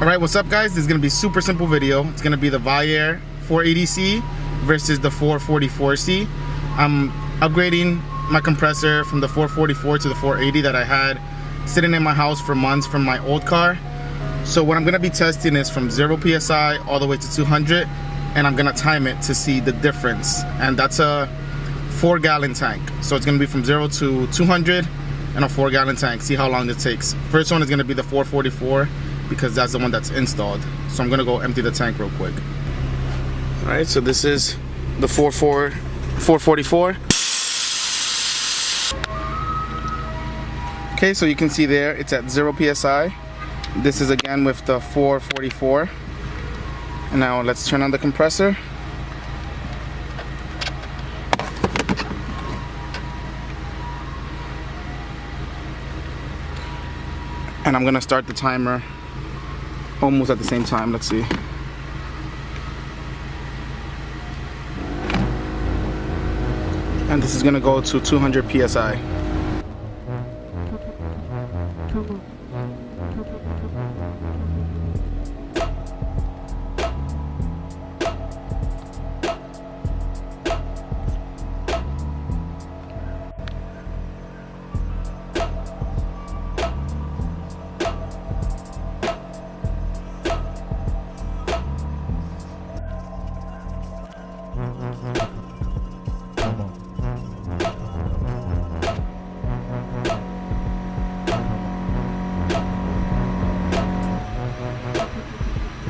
Alright, what's up guys? This is going to be a super simple video. It's going to be the VIAIR 480C versus the 444C. I'm upgrading my compressor from the 444 to the 480 that I had sitting in my house for months from my old car. So what I'm going to be testing is from 0 PSI all the way to 200, and I'm going to time it to see the difference. And that's a 4-gallon tank. So it's going to be from 0 to 200 and a 4-gallon tank. See how long it takes. First one is going to be the 444 because that's the one that's installed. So I'm going to go empty the tank real quick. Alright, so this is the 444. Okay, so you can see there it's at 0 PSI. This is again with the 444. And now let's turn on the compressor. And I'm gonna start the timer almost at the same time. Let's see. And this is gonna go to 200 PSI.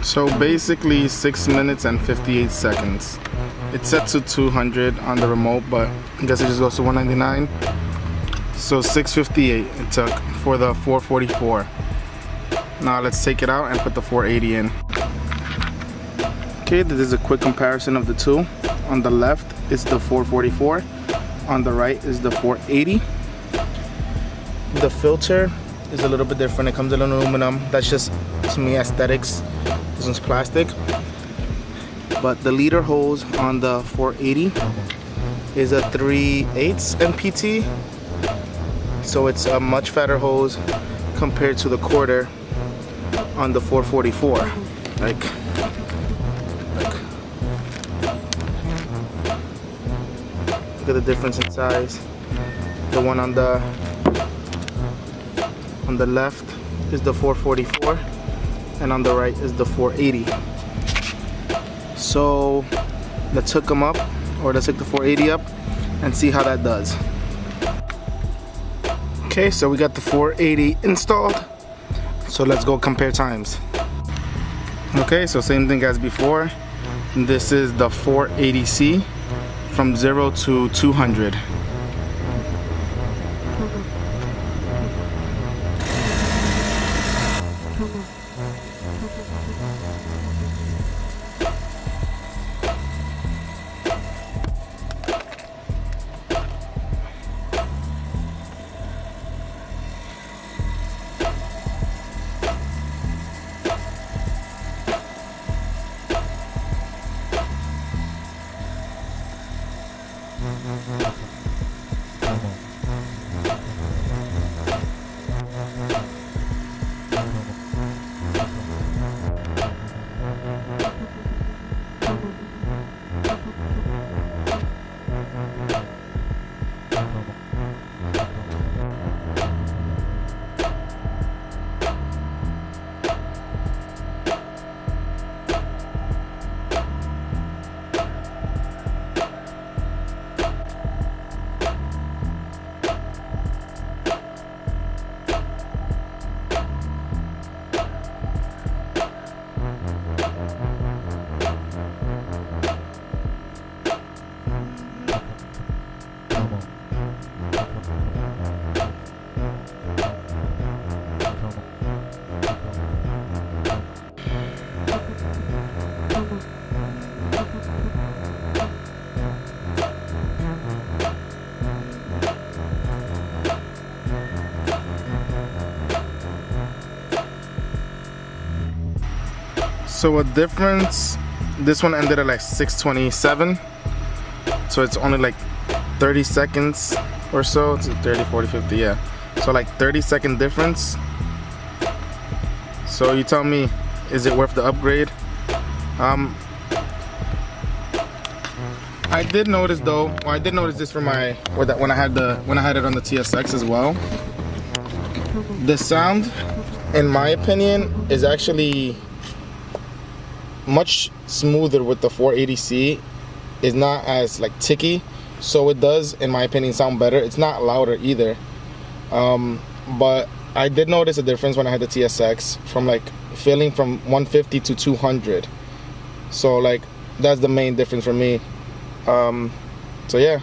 So basically 6 minutes and 58 seconds. It's set to 200 on the remote, but I guess it just goes to 199. So 6:58 it took for the 444. Now let's take it out and put the 480 in. Okay, this is a quick comparison of the two. On the left is the 444. On the right is the 480. The filter is a little bit different. It comes in aluminum. That's just, to me, aesthetics. This one's plastic. But the leader hose on the 480 is a 3/8 NPT. So it's a much fatter hose compared to the quarter on the 444. Like look at the difference in size. The one on the left is the 444, and on the right is the 480. So let's hook them up, or let's hook the 480 up and see how that does. Okay, so we got the 480 installed. So let's go compare times. Okay, so same thing as before. This is the 480C from 0 to 200. So a difference, this one ended at like 6:27, so it's only like 30 seconds or so. It's 30, 40, 50, yeah. So like 30-second difference. So you tell me, Is it worth the upgrade? I did notice though, well, I did notice this for my when I had it on the TSX as well. The sound, in my opinion, is actually much smoother with the 480C. It's not as like ticky, so it does, in my opinion, sound better. It's not louder either, but I did notice a difference when I had the TSX from like feeling from 150 to 200. So like that's the main difference for me. So yeah.